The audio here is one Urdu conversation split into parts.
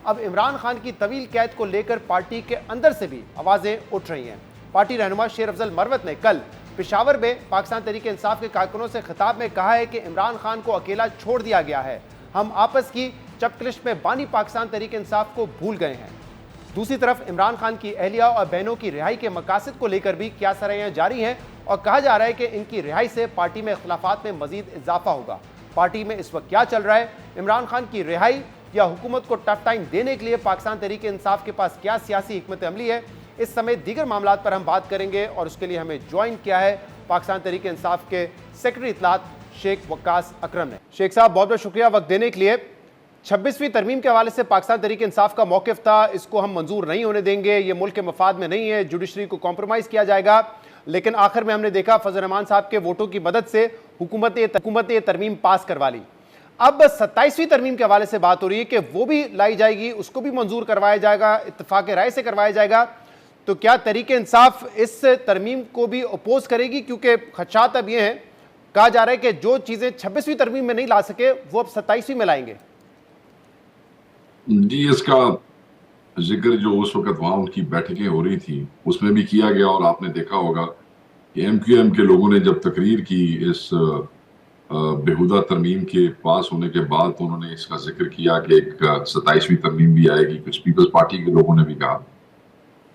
اب عمران خان کی طویل قید کو لے کر پارٹی کے اندر سے بھی آوازیں اٹھ رہی ہیں۔ پارٹی رہنما شیر افضل مروت نے کل پشاور میں پاکستان تحریک انصاف کے کارکنوں سے خطاب میں کہا ہے کہ عمران خان کو اکیلا چھوڑ دیا گیا ہے، ہم آپس کی چپکلش میں بانی پاکستان تحریک انصاف کو بھول گئے ہیں۔ دوسری طرف عمران خان کی اہلیہ اور بہنوں کی رہائی کے مقاصد کو لے کر بھی کیا سرائیاں جاری ہیں اور کہا جا رہا ہے کہ ان کی رہائی سے پارٹی میں اختلافات میں مزید اضافہ ہوگا۔ پارٹی میں اس وقت کیا چل رہا ہے، عمران خان کی رہائی یا حکومت کو ٹف ٹائم دینے کے لیے پاکستان تحریک انصاف کے پاس کیا سیاسی حکمت عملی ہے، اس سمیت دیگر معاملات پر ہم بات کریں گے، اور اس کے لیے ہمیں جوائن کیا ہے پاکستان تحریک انصاف کے سیکرٹری اطلاعات شیخ وقاص اکرم نے۔ شیخ صاحب بہت بہت شکریہ وقت دینے کے لیے۔ 26ویں ترمیم کے حوالے سے پاکستان تحریک انصاف کا موقف تھا، اس کو ہم منظور نہیں ہونے دیں گے، یہ ملک کے مفاد میں نہیں ہے، جوڈیشری کو کمپرومائز کیا جائے گا، لیکن آخر میں ہم نے دیکھا فضل الرحمان صاحب کے ووٹوں کی مدد سے حکومت نے یہ ترمیم پاس کروا لی۔ اب 27ویں ترمیم کے حوالے سے بات ہو رہی ہے کہ وہ بھی لائی جائے گی، اس کو بھی منظور کروایا جائے گا، اتفاق رائے سے کروایا جائے گا، تو کیا تحریک انصاف اس ترمیم کو بھی اپوز کرے گی؟ کیونکہ خدشات اب یہ ہیں، کہا جا رہا ہے کہ جو چیزیں 26ویں ترمیم میں نہیں لا سکے وہ اب 27ویں میں لائیں گے۔ جی، اس کا ذکر جو اس وقت وہاں ان کی بیٹھکیں ہو رہی تھی اس میں بھی کیا گیا، اور آپ نے دیکھا ہوگا کہ ایم کیو ایم کے لوگوں نے جب تقریر کی اس بےہودہ ترمیم کے پاس ہونے کے بعد تو انہوں نے اس کا ذکر کیا کہ ایک 27ویں ترمیم بھی آئے گی، کچھ پیپلز پارٹی کے لوگوں نے بھی کہا،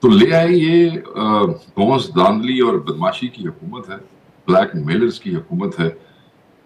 تو لے آئے۔ یہ گھونس دھاندلی اور بدماشی کی حکومت ہے، بلیک میلرز کی حکومت ہے،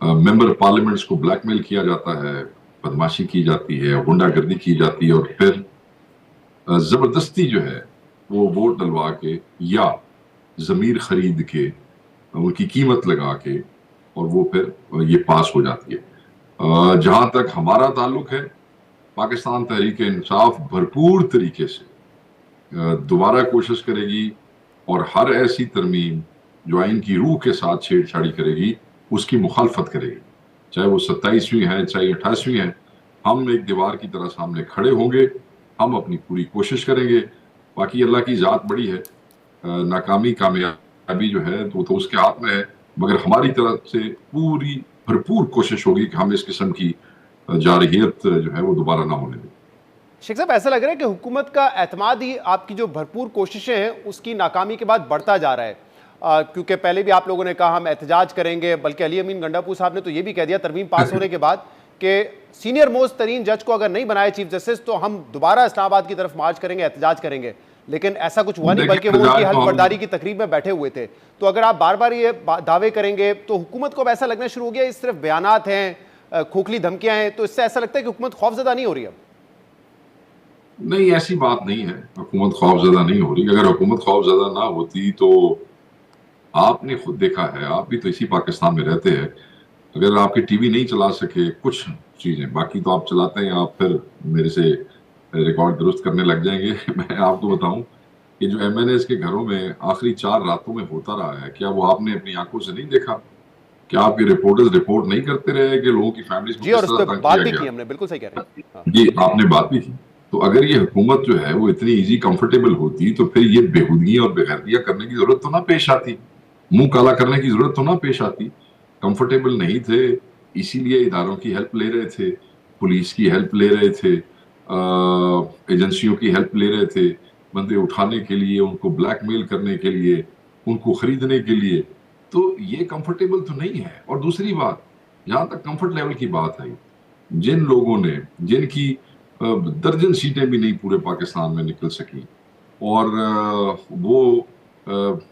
ممبر پارلیمنٹس کو بلیک میل کیا جاتا ہے، بدماشی کی جاتی ہے، غنڈہ گردی کی جاتی ہے، اور پھر زبردستی جو ہے وہ ووٹ ڈلوا کے یا ضمیر خرید کے ان کی قیمت لگا کے اور وہ پھر یہ پاس ہو جاتی ہے۔ جہاں تک ہمارا تعلق ہے، پاکستان تحریک انصاف بھرپور طریقے سے دوبارہ کوشش کرے گی اور ہر ایسی ترمیم جو آئین کی روح کے ساتھ چھیڑ چھاڑی کرے گی اس کی مخالفت کرے گی، چاہے وہ 27ویں ہے چاہے 28ویں ہے۔ ہم ایک دیوار کی طرح سامنے کھڑے ہوں گے، ہم اپنی پوری کوشش کریں گے، باقی اللہ کی ذات بڑی ہے، ناکامی کامیابی جو ہے تو اس کے ہاتھ میں ہے، مگر ہماری طرف سے پوری بھرپور کوشش ہوگی کہ ہم اس قسم کی جارحیت جو ہے وہ دوبارہ نہ ہونے دیں۔ شیخ صاحب ایسا لگ رہا ہے کہ حکومت کا اعتماد ہی آپ کی جو بھرپور کوششیں ہیں اس کی ناکامی کے بعد بڑھتا جا رہا ہے، کیونکہ پہلے بھی آپ لوگوں نے کہا ہم احتجاج کریں گے، بلکہ علی امین گنڈاپور صاحب نے تو یہ بھی کہہ دیا ترمیم پاس ہونے کے بعد کہ سینئر موسٹ ترین جج کو اگر نہیں بنائے چیف جسٹس تو ہم دوبارہ اسلام آباد کی طرف مارچ کریں گے، احتجاج کریں گے، لیکن ایسا کچھ ہوا نہیں، بلکہ وہ ان کی حلف برداری کی تقریب میں بیٹھے ہوئے تھے۔ تو اگر آپ بار بار یہ دعوے کریں گے تو حکومت کو اب ایسا لگنا شروع ہو گیا اس صرف بیانات ہیں، کھوکھلی دھمکیاں ہیں، تو اس سے ایسا لگتا ہے کہ حکومت خوفزدہ نہیں ہو رہی اب؟ نہیں، ایسی بات نہیں ہے، حکومت خوفزدہ نہیں ہو رہی۔ اگر حکومت خوفزدہ نہ ہوتی تو آپ نے خود دیکھا ہے، آپ بھی تو اسی پاکستان میں رہتے ہیں، اگر آپ کے ٹی وی نہیں چلا سکے کچھ چیزیں، باقی تو آپ چلاتے ہیں، آپ پھر میرے سے ریکارڈ درست کرنے لگ جائیں گے۔ میں آپ کو بتاؤں کہ جو ایم این ایز کے گھروں میں آخری 4 راتوں میں ہوتا رہا ہے، کیا وہ آپ نے اپنی آنکھوں سے نہیں دیکھا؟ کیا آپ کے رپورٹرز رپورٹ نہیں کرتے رہے کہ لوگوں کی فیملیز کو جی، اور کس اس طرح پہ تنگ بات کیا بھی گیا؟ کی ہم نے، بالکل صحیح کہہ رہے ہیں۔ جی، آپ نے بات بھی کی۔ تو اگر یہ حکومت جو ہے وہ اتنی ایزی کمفرٹیبل ہوتی تو پھر یہ بےہودگیاں اور بےغیرتیاں کرنے کی ضرورت تو نہ پیش آتی، منہ کالا کرنے کی ضرورت تو نہ پیش آتی۔ کمفرٹیبل نہیں تھے، اسی لیے اداروں کی ہیلپ لے رہے تھے، پولیس کی ہیلپ لے رہے تھے، ایجنسیوں کی ہیلپ لے رہے تھے، بندے اٹھانے کے لیے، ان کو بلیک میل کرنے کے لیے، ان کو خریدنے کے لیے، تو یہ کمفرٹیبل تو نہیں ہے۔ اور دوسری بات، جہاں تک کمفرٹ لیول کی بات آئی، جن لوگوں نے، جن کی درجن سیٹیں بھی نہیں پورے پاکستان میں نکل سکی، اور وہ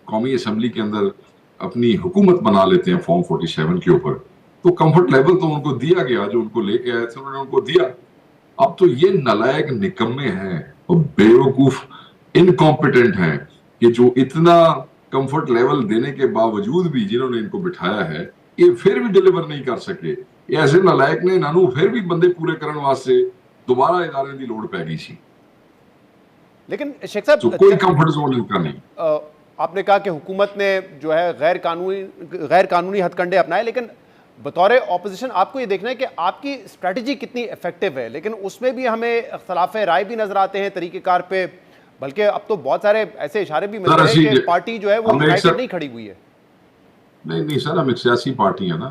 قومی اسمبلی کے اندر اپنی حکومت بنا لیتے ہیں فارم 47 کے اوپر، تو کمفرٹ لیول تو ان کو دیا گیا، جو ان کو لے کے آئے تھے انہوں نے ان کو دیا۔ اب تو یہ نالائق نکمے ہیں اور بیوقوف انکمپیٹنٹ ہیں کہ جو اتنا کمفرٹ لیول دینے کے باوجود بھی جنہوں نے ان کو بٹھایا ہے یہ پھر بھی ڈیلیور نہیں کر سکے۔ یہ ایسے نالائق نے نانو پھر بھی بندے پورے کرنے واسطے دوبارہ ادارے دی لوڑ پہ گئی سی، لیکن شیخ صاحب تو کوئی کمفرٹ زون ان کا نہیں۔ آپ نے کہا کہ حکومت نے جو ہے غیر قانونی ہتھ کنڈے اپنائے، لیکن بطور اپوزیشن آپ کو یہ دیکھنا ہے کہ آپ کی اسٹریٹجی کتنی ایفیکٹو ہے، لیکن اس میں بھی ہمیں اختلاف رائے بھی نظر آتے ہیں طریقہ کار پہ، بلکہ اب تو بہت سارے ایسے اشارے بھی مل رہے ہیں کہ پارٹی جو ہے وہ یونائٹڈ نہیں کھڑی ہوئی ہے۔ نہیں سر، ہم ایک سیاسی پارٹی ہے نا،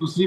ਤੁਸੀਂ